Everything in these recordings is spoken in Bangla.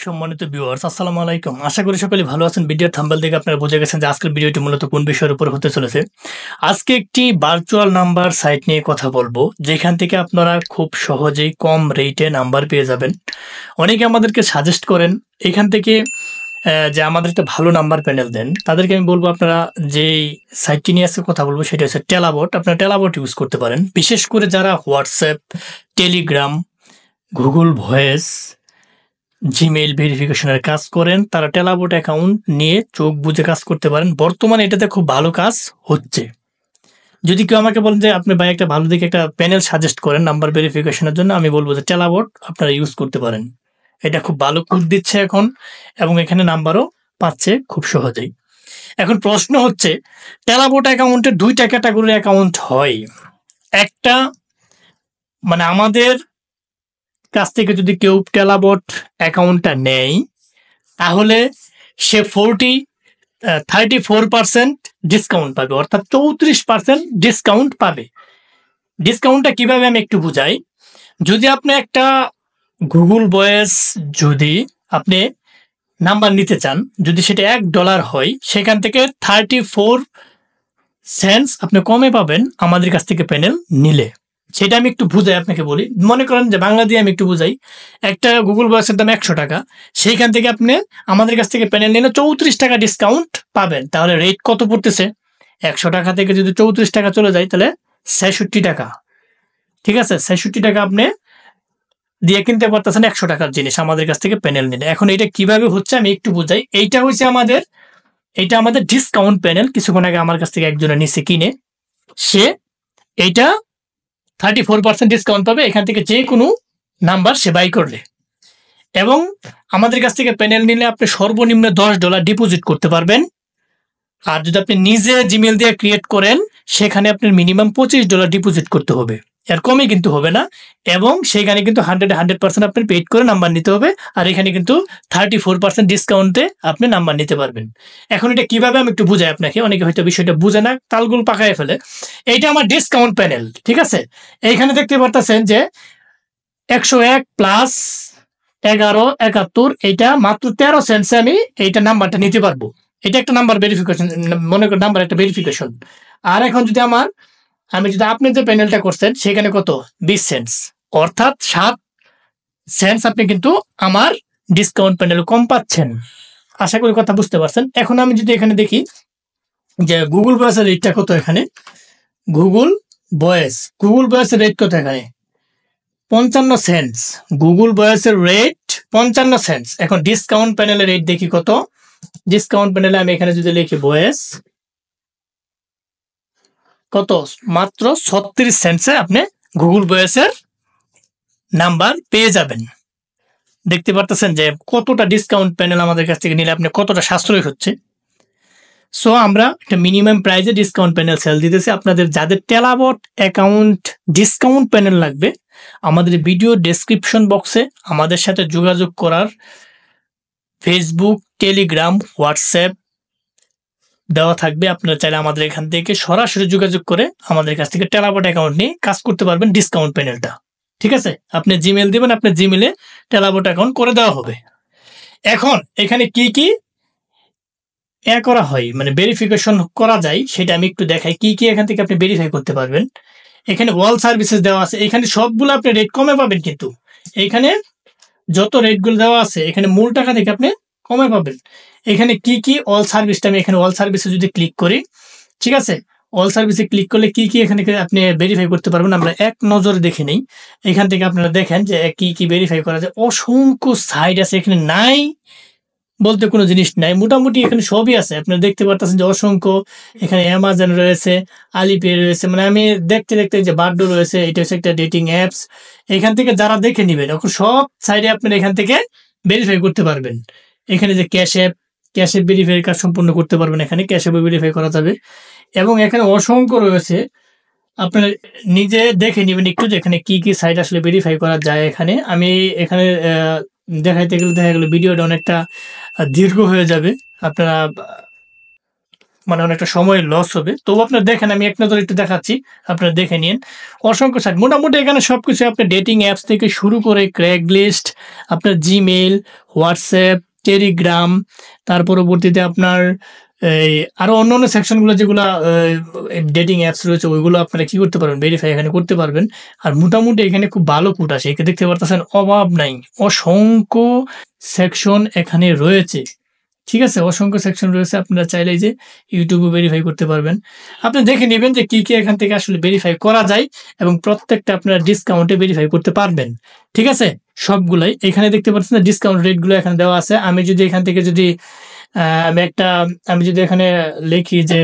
সম্মানিত ভিউয়ার্স, আসসালামু আলাইকুম। আশা করি সকলে ভালো আছেন। ভিডিওর থাম্বনেল দেখে আপনারা বুঝে গেছেন যে আজকের ভিডিওটি মূলত কোন বিষয়ের উপর হতে চলেছে। আজকে একটি ভার্চুয়াল নাম্বার সাইট নিয়ে কথা বলবো, যেখান থেকে আপনারা খুব সহজেই কম রেটে নাম্বার পেয়ে যাবেন। অনেকে আমাদেরকে সাজেস্ট করেন এখান থেকে যে আমাদের একটা ভালো নাম্বার প্যানেল দেন। তাদেরকে আমি বলবো আপনারা যেই সাইটটি নিয়ে আজকে কথা বলবো সেটা হচ্ছে টেলাবট। আপনারা টেলাবট ইউজ করতে পারেন। বিশেষ করে যারা WhatsApp, Telegram, Google voice, Gmail ভেরিফিকেশনের কাজ করেন, তারা টেলাবট অ্যাকাউন্ট নিয়ে চোখ বুজে কাজ করতে পারেন। বর্তমানে এটাতে খুব ভালো কাজ হচ্ছে। যদি কেউ আমাকে বলেন যে আপনি ভাই একটা ভালো দেখে একটা প্যানেল সাজেস্ট করেন নাম্বার ভেরিফিকেশনের জন্য, আমি বলবো যে টেলাবট আপনারা ইউজ করতে পারেন। এটা খুব ভালো কোড দিচ্ছে এখন, এবং এখানে নাম্বারও পাচ্ছে খুব সহজেই। এখন প্রশ্ন হচ্ছে, টেলাবট অ্যাকাউন্টে দুইটা ক্যাটাগরির অ্যাকাউন্ট হয়। একটা মানে আমাদের কাছ থেকে যদি কেউ টেলাবট অ্যাকাউন্টটা নেয়, তাহলে সে 34% ডিসকাউন্ট পাবে, অর্থাৎ 34% ডিসকাউন্ট পাবে। ডিসকাউন্টটা কিভাবে আমি একটু বুঝাই। যদি আপনি একটা গুগল ভয়েস যদি আপনি নাম্বার নিতে চান, যদি সেটা $1 হয়, সেখান থেকে 34 সেন্টস আপনি কমে পাবেন আমাদের কাছ থেকে প্যানেল নিলে। সেটা আমি একটু বুঝাই, আপনাকে বলি। মনে করেন যে বাংলা দিয়ে আমি একটু বুঝাই, একটা গুগল ভয়েসের দাম 100 টাকা, সেইখান থেকে আপনি আমাদের কাছ থেকে প্যানেল নিলে 34 টাকা ডিসকাউন্ট পাবেন। তাহলে রেট কত পড়তেছে? 100 টাকা থেকে যদি 34 টাকা চলে যায়, তাহলে 66 টাকা। ঠিক আছে, 66 টাকা আপনি দিয়ে কিনতে পারতেছেন 100 টাকার জিনিস আমাদের কাছ থেকে প্যানেল নিলে। এখন এটা কিভাবে হচ্ছে আমি একটু বুঝাই। এইটা হচ্ছে আমাদের ডিসকাউন্ট প্যানেল। কিছুক্ষণ আগে আমার কাছ থেকে একজনের নিচে কিনে, সে এইটা 34% ডিসকাউন্ট পাবে এখান থেকে যে কোনো নাম্বার সে বাই করলে। এবং আমাদের কাছ থেকে প্যানেল নিলে আপনি সর্বনিম্ন $10 ডিপোজিট করতে পারবেন। আর যদি আপনি নিজে জিমেল দিয়ে ক্রিয়েট করেন, সেখানে আপনার মিনিমাম $25 ডিপোজিট করতে হবে, এর কমই কিন্তু হবে না। এবং সেইখানে কিন্তু 100% আপনি পেড করে নাম্বার নিতে হবে। আর এখানে কিন্তু 34% ডিসকাউন্টে আপনি নাম্বার নিতে পারবেন। এখন এটা কিভাবে আমি একটু বুঝাই আপনাকে, অনেকে হয়তো বিষয়টা বুঝে না, তালগুল পাকায় ফেলে। এইটা আমার ডিসকাউন্ট প্যানেল, ঠিক আছে। এইখানে দেখতে পারতেছেন যে 101 প্লাস 1171, এইটা মাত্র 13 সেন্টসে আমি এইটা নাম্বারটা নিতে পারবো। এটা একটা নাম্বার ভেরিফিকেশন, মনে করেন নাম্বার একটা ভেরিফিকেশন। আর এখন যদি আমি যদি আপনি যে প্যানেলটা করছেন সেখানে কত 20 সেন্টস, অর্থাৎ 7 সেন্টস আপনি কিন্তু আমার ডিসকাউন্ট প্যানেল কম পাচ্ছেন। আশা করি কথা বুঝতে পারছেন। এখন আমি যদি এখানে দেখি যে গুগল ভয়েসের রেটটা কত, এখানে গুগল ভয়েসের রেট কত, এখানে 55 সেন্টস। গুগল ভয়েসের রেট 55 সেন্টস। এখন ডিসকাউন্ট প্যানেলের রেট দেখি কত। ডিসকাউন্ট প্যানেলে আমি এখানে যদি লিখি ভয়েস, কত, মাত্র 36 সেন্টসে আপনি গুগল ভয়েসের নাম্বার পেয়ে যাবেন। দেখতে পারতেছেন যে কতটা ডিসকাউন্ট প্যানেল আমাদের কাছ থেকে নিলে আপনি কতটা সাশ্রয় হচ্ছে। সো আমরা একটা মিনিমাম প্রাইসে ডিসকাউন্ট প্যানেল সেল দিতেছি। আপনাদের যাদের টেলাবট অ্যাকাউন্ট ডিসকাউন্ট প্যানেল লাগবে, আমাদের ভিডিও ডেসক্রিপশন বক্সে আমাদের সাথে যোগাযোগ করার ফেসবুক, টেলিগ্রাম, হোয়াটসঅ্যাপ দেওয়া থাকবে। আপনারা চাইলে আমাদের এখান থেকে সরাসরি যোগাযোগ করে আমাদের কাছ থেকে টেলাবট অ্যাকাউন্ট নিয়ে কাজ করতে পারবেন ডিসকাউন্ট প্যানেলটা। ঠিক আছে, আপনি জিমেল দিবেন, আপনার জিমেলে টেলাবট অ্যাকাউন্ট করে দেওয়া হবে। এখন এখানে কি কি করা হয়, মানে ভেরিফিকেশন করা যায়, সেটা আমি একটু দেখাই। কি কি এখান থেকে আপনি ভেরিফাই করতে পারবেন। এখানে অল সার্ভিসেস দেওয়া আছে, এখানে সবগুলো আপনি রেট কমে পাবেন, কিন্তু এখানে যত রেটগুলো দেওয়া আছে এখানে মূল টাকা থেকে আপনি কমে পাবেন। এখানে কি কি অল সার্ভিসটা, আমি এখানে অল সার্ভিসে যদি ক্লিক করি, ঠিক আছে, অল সার্ভিসে ক্লিক করলে কি কি এখানে আপনি ভেরিফাই করতে পারবেন আমরা এক নজরে দেখে নেই। এখান থেকে আপনারা দেখেন যে কি কি ভেরিফাই করা যায়। অসংখ্য সাইট আছে, এখানে নাই বলতে কোনো জিনিস নাই, মোটামুটি এখানে সবই আছে। আপনারা দেখতে পারতেছেন যে অসংখ্য, এখানে অ্যামাজন রয়েছে, আলিপে রয়েছে, মানে আমি দেখতে দেখতে যে বারডো রয়েছে, এটা হচ্ছে একটা ডেটিং অ্যাপস। এখান থেকে যারা দেখে নেবেন, এখন সব সাইডে আপনারা এখান থেকে ভেরিফাই করতে পারবেন। এখানে যে ক্যাশ অ্যাপ ভেরিফাই কাজ সম্পূর্ণ করতে পারবেন, এখানে ক্যাশ অ্যাপে ভেরিফাই করা যাবে। এবং এখানে অসংখ্য রয়েছে, আপনারা নিজে দেখে নেবেন একটু যে এখানে কি কি সাইট আসলে ভেরিফাই করা যায়। এখানে আমি এখানে দেখা গেলো ভিডিওটা অনেকটা দীর্ঘ হয়ে যাবে। আপনারা মানে অনেকটা সময় লস হবে। তবু আপনারা দেখেন, আমি এক নজরে একটু দেখাচ্ছি, আপনারা দেখে নিন। অসংখ্য সাইট, মোটামুটি এখানে সবকিছু আপনার ডেটিং অ্যাপস থেকে শুরু করে ক্র্যাগলিস্ট, আপনার জিমেইল, হোয়াটসঅ্যাপ, টেলিগ্রাম, তার পরবর্তীতে আপনার এই আরো অন্যান্য সেকশনগুলো যেগুলো ডেটিং অ্যাপস রয়েছে ওইগুলো আপনারা কি করতে পারবেন, ভেরিফাই এখানে করতে পারবেন। আর মোটামুটি এখানে খুব ভালো কোড আসে, এখানে দেখতে পারতেছেন অভাব নাই, অসংখ্য সেকশন এখানে রয়েছে। ঠিক আছে, অসংখ্য সেকশন রয়েছে, আপনারা চাইলে যে ইউটিউবে ভেরিফাই করতে পারবেন। আপনি দেখে নেবেন যে কি কি এখান থেকে আসলে ভেরিফাই করা যায় এবং প্রত্যেকটা আপনারা ডিসকাউন্টে ভেরিফাই করতে পারবেন। ঠিক আছে, সবগুলাই এখানে দেখতে পাচ্ছেন যে ডিসকাউন্ট রেটগুলো এখানে দেওয়া আছে। আমি যদি এখান থেকে যদি আমি যদি এখানে লিখি যে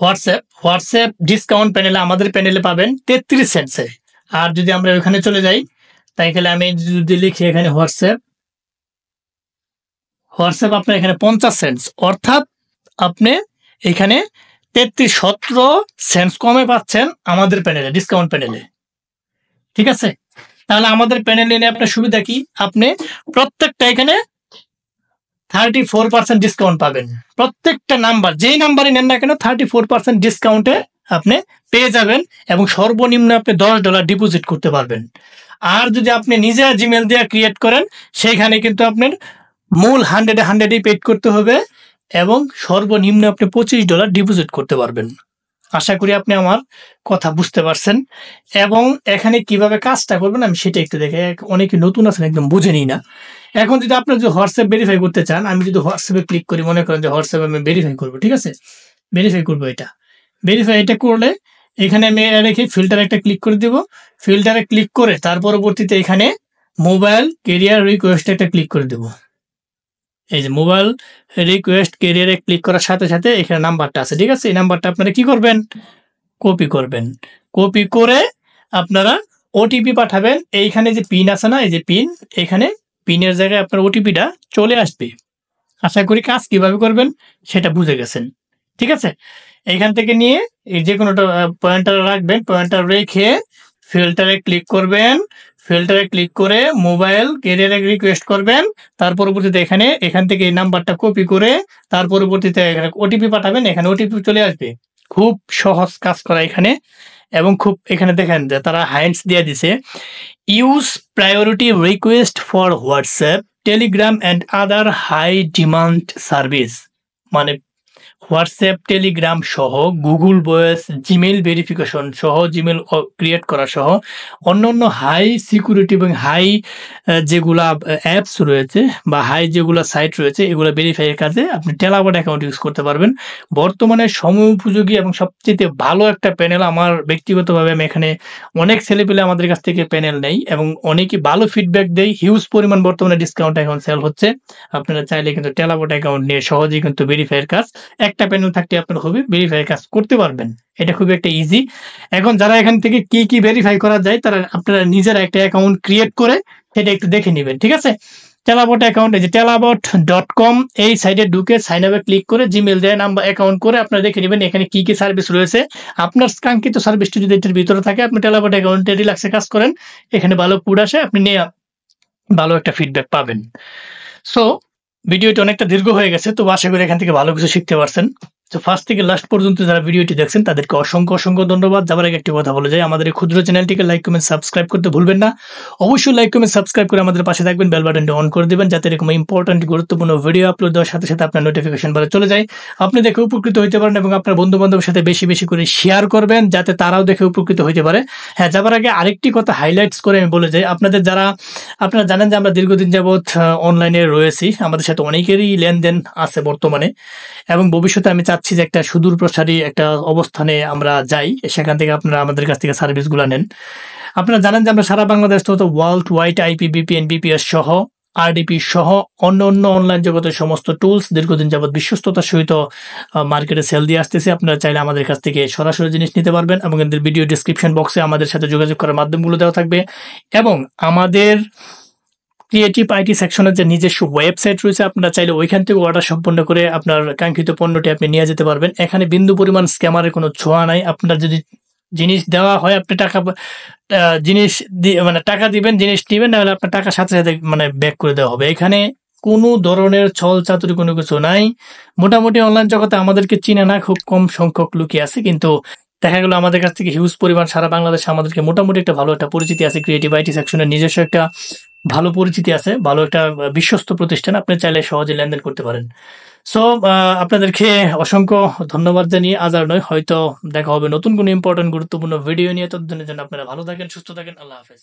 হোয়াটসঅ্যাপ ডিসকাউন্ট প্যানেলে, আমাদের প্যানেলে পাবেন 33 সেন্টসে। আর যদি আমরা ওখানে চলে যাই, তাইলে আমি যদি লিখি এখানে হোয়াটসঅ্যাপ আপনার এখানে 50 সেন্টস, অর্থাৎ আপনি এখানে 17 সেন্টস কমে পাচ্ছেন আমাদের প্যানেলে, ডিসকাউন্ট প্যানেলে। ঠিক আছে, তাহলে আমাদের প্যানেলে নিয়ে আপনার সুবিধা কি, আপনি প্রত্যেকটা এখানে 34% ডিসকাউন্ট পাবেন। প্রত্যেকটা নাম্বার, যেই নাম্বারই নেন না কেন 34% ডিসকাউন্টে আপনি পেয়ে যাবেন এবং সর্বনিম্ন আপনি $10 ডিপোজিট করতে পারবেন। আর যদি আপনি নিজে জিমেল দিয়ে ক্রিয়েট করেন, সেইখানে কিন্তু আপনার মূল 100-100ই পেড করতে হবে এবং সর্বনিম্ন আপনি $25 ডিপোজিট করতে পারবেন। আশা করি আপনি আমার কথা বুঝতে পারছেন। এবং এখানে কিভাবে কাজটা করবেন আমি সেটা একটু দেখে, অনেকে নতুন আছেন একদম বুঝেনি না। এখন যদি আপনার যদি হোয়াটসঅ্যাপ ভেরিফাই করতে চান, আমি যদি হোয়াটসঅ্যাপে ক্লিক করি, মনে করেন যে হোয়াটসঅ্যাপে আমি ভেরিফাই করবো, ঠিক আছে, ভেরিফাই করবো, এটা করলে এখানে আমি রেখে ফিল্টার একটা ক্লিক করে দেব। ফিল্টারে ক্লিক করে তার পরবর্তীতে এখানে মোবাইল ক্যারিয়ার রিকোয়েস্ট একটা ক্লিক করে দেব। এই যে মোবাইল রিকোয়েস্ট ক্যারিয়ারে ক্লিক করার সাথে সাথে এখানে নাম্বারটা আছে, ঠিক আছে, এই নাম্বারটা আপনারা কি করবেন, কপি করবেন। কপি করে আপনারা ওটিপি পাঠাবেন। এইখানে যে পিন আছে না, এই যে পিন, এখানে পিনের জায়গায় আপনার ওটিপিটা চলে আসবে। আশা করি কাজ কিভাবে করবেন সেটা বুঝে গেছেন। ঠিক আছে, এইখান থেকে নিয়ে এই যে কোনোটা পয়েন্টার রাখবেন, পয়েন্টার রেখে ফিল্টারে ক্লিক করবেন। ফিল্টারে ক্লিক করে মোবাইল ক্যারিয়ারে রিকোয়েস্ট করবেন। তার পরবর্তীতে এখান থেকে এই নাম্বারটা কপি করে তার পরবর্তীতে এখানে ওটিপি পাঠাবেন, এখানে ওটিপি চলে আসবে। খুব সহজ কাজ করা এখানে, এবং খুব এখানে দেখেন যে তারা হাইন্টস দিয়ে দিছে, use priority request for WhatsApp, Telegram and other high demand service. মানে হোয়াটসঅ্যাপ, টেলিগ্রাম সহ, গুগল ভয়েস, জিমেইল ভেরিফিকেশন সহ, জিমেইল ক্রিয়েট করা সহ অন্যান্য হাই সিকিউরিটি এবং হাই যেগুলা অ্যাপস রয়েছে বা হাই যেগুলো সাইট রয়েছে, এগুলো ভেরিফাইয়ের কাজে আপনি টেলাবট অ্যাকাউন্ট ইউজ করতে পারবেন। বর্তমানে সময় উপযোগী এবং সবচেয়ে ভালো একটা প্যানেল। আমার ব্যক্তিগতভাবে আমি এখানে অনেক ছেলেপেলে আমাদের কাছ থেকে প্যানেল নেই এবং অনেকই ভালো ফিডব্যাক দেয়। হিউজ পরিমাণ বর্তমানে ডিসকাউন্ট অ্যাকাউন্ট সেল হচ্ছে। আপনারা চাইলে কিন্তু টেলাবট অ্যাকাউন্ট নিয়ে সহজেই কিন্তু ভেরিফাইয়ের কাজ, একটা প্যানেল থাকতে আপনার হবে ভেরিফাই কাজ করতে পারবেন। এটা খুবই একটা ইজি। এখন যারা এখান থেকে কি কি ভেরিফাই করা যায়, তারা আপনারা নিজেরা একটা অ্যাকাউন্ট ক্রিয়েট করে সেটা একটু দেখে নেবেন। ঠিক আছে, টেলাবট অ্যাকাউন্ট, এই যে টেলাবট.com, এই সাইটে ঢুকে সাইন আপে ক্লিক করে জিমেল দিয়ে নাম্বার অ্যাকাউন্ট করে আপনারা দেখে নেবেন এখানে কি কি সার্ভিস রয়েছে। আপনার কাঙ্ক্ষিত সার্ভিসটি যদি এটার ভিতরে থাকে, আপনি টেলাবট অ্যাকাউন্টে রিল্যাক্সে কাজ করেন, এখানে ভালো কোড আসে, আপনি নিয়ে ভালো একটা ফিডব্যাক পাবেন। সো ভিডিওটি অনেকটা দীর্ঘ হয়ে গেছে, তো আশা করি এখান থেকে ভালো কিছু শিখতে পারছেন। তো ফার্স্ট থেকে লাস্ট পর্যন্ত যারা ভিডিওটি দেখছেন তাদেরকে অসংখ্য ধন্যবাদ। যাবার আগে একটি কথা বলে যাই, আমাদের এই ক্ষুদ্র চ্যানেলটিকে লাইক কমেন্ট সাবস্ক্রাইব করতে ভুলবেন না। অবশ্যই লাইক কমেন্ট সাবস্ক্রাইব করে আমাদের পাশে থাকবেন, বেল বাটনটি অন করে দিবেন, যাতে এরকম ইম্পর্টেন্ট গুরুত্বপূর্ণ ভিডিও আপলোড দেওয়ার সাথে সাথে আপনার নোটিফিকেশন বারে চলে যায়, আপনি দেখে উপকৃত হতে পারেন এবং আপনার বন্ধু বান্ধবের সাথে বেশি বেশি করে শেয়ার করবেন, যাতে তারাও দেখে উপকৃত হতে পারে। হ্যাঁ, যাবার আগে আরেকটি কথা হাইলাইটস করে আমি বলে যাই, আপনারা জানেন যে আমরা দীর্ঘদিন যাবৎ অনলাইনে রয়েছি, আমাদের সাথে অনেকেরই লেনদেন আছে বর্তমানে, এবং ভবিষ্যতে আমি চাচ্ছি যে একটা সুদূর প্রসারী একটা অবস্থানে আমরা যাই, সেখান থেকে আপনারা আমাদের কাছ থেকে সার্ভিসগুলো নেন। আপনারা জানেন যে আমরা সারা বাংলাদেশ তো ওয়ার্ল্ড ওয়াইড IPVPN BPS সহ RDP সহ অন্য অনলাইন জগতের সমস্ত টুলস দীর্ঘদিন যাবৎ বিশ্বস্ততার সহিত মার্কেটে সেল দিয়ে আসতেছে। আপনারা চাইলে আমাদের কাছ থেকে সরাসরি জিনিস নিতে পারবেন এবং এদের ভিডিও ডিসক্রিপশন বক্সে আমাদের সাথে যোগাযোগ করার মাধ্যমগুলো দেওয়া থাকবে, এবং আমাদের ক্রিয়েটিভ IT সেকশনের যে নিজস্ব ওয়েবসাইট রয়েছে, আপনারা চাইলে ওইখান থেকে অর্ডার সম্পন্ন করে আপনার কাঙ্ক্ষিত পণ্যটি আপনি নিয়ে যেতে পারবেন। এখানে বিন্দু পরিমাণ স্ক্যামারের কোনো ছোঁয়া নাই। আপনার যদি জিনিস দেওয়া হয়, আপনি টাকা দিবেন, জিনিস নেবেন, নাহলে আপনার টাকা সাথে সাথে ব্যাক করে দেওয়া হবে। এখানে কোনো ধরনের ছল চাতুরি কোনো কিছু নাই। মোটামুটি অনলাইন জগতে আমাদেরকে চিনে না খুব কম সংখ্যক লোকই আছে, কিন্তু দেখা গেল আমাদের কাছ থেকে হিউজ পরিমাণ সারা বাংলাদেশে আমাদেরকে মোটামুটি একটা ভালো একটা পরিচিতি আছে। ক্রিয়েটিভ আইটি সেকশনের নিজস্ব একটা ভালো পরিচিতি আছে, ভালো একটা বিশ্বস্ত প্রতিষ্ঠান। আপনি চাইলে সহজে লেনদেন করতে পারেন। সো আপনাদেরকে অসংখ্য ধন্যবাদ জানিয়ে আজ আর নয়, হয়তো দেখা হবে নতুন কোনো ইম্পর্টেন্ট গুরুত্বপূর্ণ ভিডিও নিয়ে। ততদিনের জন্য আপনারা ভালো থাকেন, সুস্থ থাকেন। আল্লাহ হাফেজ।